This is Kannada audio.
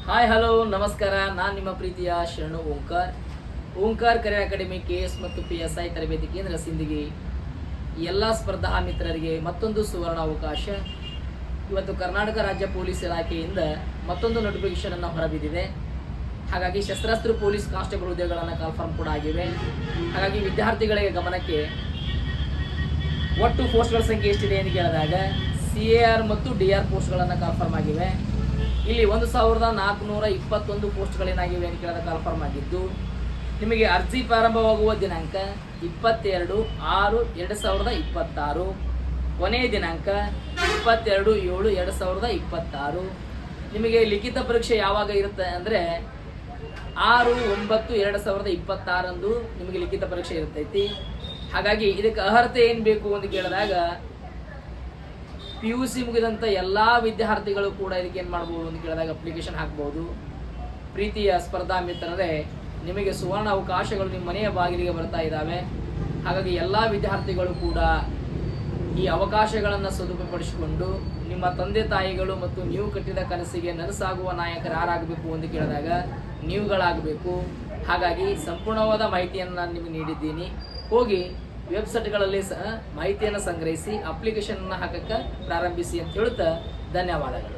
ಹಾಯ್ ಹಲೋ ನಮಸ್ಕಾರ. ನಾನು ನಿಮ್ಮ ಪ್ರೀತಿಯ ಶರಣು ಓಂಕಾರ್ ಕರಿಯರ್ ಅಕಾಡೆಮಿ KS ಮತ್ತು PSI ತರಬೇತಿ ಕೇಂದ್ರ ಸಿಂದಗಿ ಎಲ್ಲ ಸ್ಪರ್ಧಾ ಮಿತ್ರರಿಗೆ ಮತ್ತೊಂದು ಸುವರ್ಣ ಅವಕಾಶ. ಇವತ್ತು ಕರ್ನಾಟಕ ರಾಜ್ಯ ಪೊಲೀಸ್ ಇಲಾಖೆಯಿಂದ ಮತ್ತೊಂದು ನೋಟಿಫಿಕೇಶನ್ ಅನ್ನು ಹೊರಬಿದ್ದಿದೆ. ಹಾಗಾಗಿ ಸಶಸ್ತ್ರ ಪೊಲೀಸ್ ಕಾನ್ಸ್ಟೇಬಲ್ ಹುದ್ದೆಗಳನ್ನು ಕನ್ಫರ್ಮ್ ಕೂಡ ಆಗಿವೆ. ಹಾಗಾಗಿ ವಿದ್ಯಾರ್ಥಿಗಳಿಗೆ ಗಮನಕ್ಕೆ ಒಟ್ಟು ಪೋಸ್ಟ್ಗಳ ಸಂಖ್ಯೆ ಎಷ್ಟಿದೆ ಎಂದು ಕೇಳಿದಾಗ CAR ಮತ್ತು DR ಪೋಸ್ಟ್ಗಳನ್ನು ಕನ್ಫರ್ಮ್ ಆಗಿವೆ. ಇಲ್ಲಿ 1421 ಪೋಸ್ಟ್ಗಳೇನಾಗಿವೆ ಅಂತ ಕೇಳಿದಾಗ ಕನ್ಫರ್ಮ್ ಆಗಿದ್ದು, ನಿಮಗೆ ಅರ್ಜಿ ಪ್ರಾರಂಭವಾಗುವ ದಿನಾಂಕ 22/6/2026, ಕೊನೆಯ ದಿನಾಂಕ 22/7/2026. ನಿಮಗೆ ಲಿಖಿತ ಪರೀಕ್ಷೆ ಯಾವಾಗ ಇರುತ್ತೆ ಅಂದರೆ 6/9/2026 ನಿಮಗೆ ಲಿಖಿತ ಪರೀಕ್ಷೆ ಇರ್ತೈತಿ. ಹಾಗಾಗಿ ಇದಕ್ಕೆ ಅರ್ಹತೆ ಏನು ಬೇಕು ಅಂತ ಕೇಳಿದಾಗ PUC ಮುಗಿದಂಥ ಎಲ್ಲ ವಿದ್ಯಾರ್ಥಿಗಳು ಕೂಡ ಇದಕ್ಕೆ ಏನು ಮಾಡ್ಬೋದು ಅಂತ ಕೇಳಿದಾಗ ಅಪ್ಲಿಕೇಶನ್ ಹಾಕ್ಬೋದು. ಪ್ರೀತಿಯ ಸ್ಪರ್ಧಾ ಮಿತ್ರರೇ, ನಿಮಗೆ ಸುವರ್ಣ ಅವಕಾಶಗಳು ನಿಮ್ಮ ಮನೆಯ ಬಾಗಿಲಿಗೆ ಬರ್ತಾ ಇದ್ದಾವೆ. ಹಾಗಾಗಿ ಎಲ್ಲ ವಿದ್ಯಾರ್ಥಿಗಳು ಕೂಡ ಈ ಅವಕಾಶಗಳನ್ನು ಸದುಪಡಿಸಿಕೊಂಡು ನಿಮ್ಮ ತಂದೆ ತಾಯಿಗಳು ಮತ್ತು ನೀವು ಕಟ್ಟಿದ ಕನಸಿಗೆ ನನಸಾಗುವ ನಾಯಕರು ಯಾರಾಗಬೇಕು ಅಂತ ಕೇಳಿದಾಗ ನೀವುಗಳಾಗಬೇಕು. ಹಾಗಾಗಿ ಸಂಪೂರ್ಣವಾದ ಮಾಹಿತಿಯನ್ನು ನಾನು ನಿಮಗೆ ನೀಡಿದ್ದೀನಿ. ಹೋಗಿ ವೆಬ್ಸೈಟ್ಗಳಲ್ಲಿ ಸಹ ಮಾಹಿತಿಯನ್ನು ಸಂಗ್ರಹಿಸಿ ಅಪ್ಲಿಕೇಶನ್ ಹಾಕಕ್ಕೆ ಪ್ರಾರಂಭಿಸಿ ಅಂತ ಹೇಳುತ್ತಾ ಧನ್ಯವಾದಗಳು.